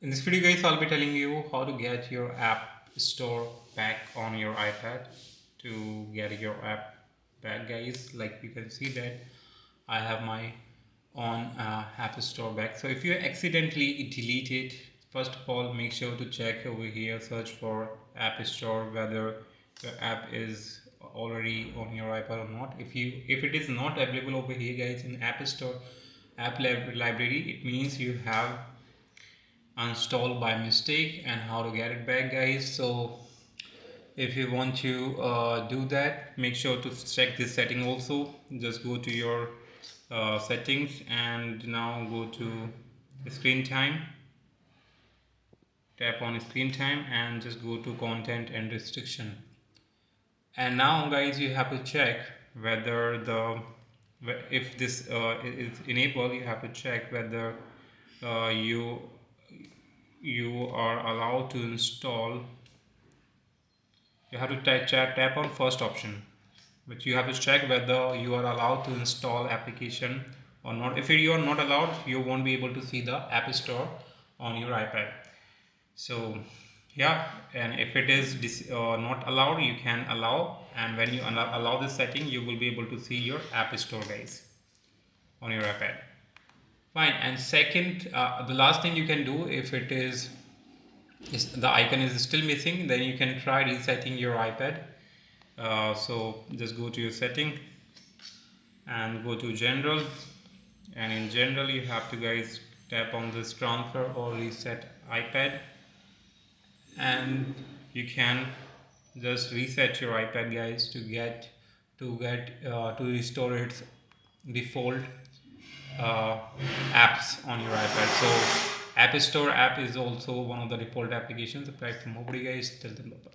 In this video guys, I'll be telling you how to get your app store back on your iPad. To get your app back guys, like you can see that I have my on app store back. So if you accidentally delete it, first of all make sure to check over here, search for app store whether the app is already on your iPad or not. If it is not available over here guys in app store library, it means you have installed by mistake. And how to get it back guys, so if you want to do that, make sure to check this setting also. Just go to your settings and now go to screen time, tap on screen time and just go to content and restriction. And now guys, you have to check whether the if this is enabled, you have to check whether you are allowed to install. You have to tap on first option, but you have to check whether you are allowed to install application or not. If you are not allowed, you won't be able to see the app store on your iPad. So yeah, and if it is not allowed, you can allow, and when you allow this setting, you will be able to see your app store guys on your iPad. Fine. And second, the last thing you can do, if it is the icon is still missing, then you can try resetting your iPad. So just go to your setting and go to general, and in general you have to guys tap on this transfer or reset iPad, and you can just reset your iPad guys to restore its default uh, apps on your iPad. So App Store app is also one of the default applications applied from Mobile guys. Tell them bye.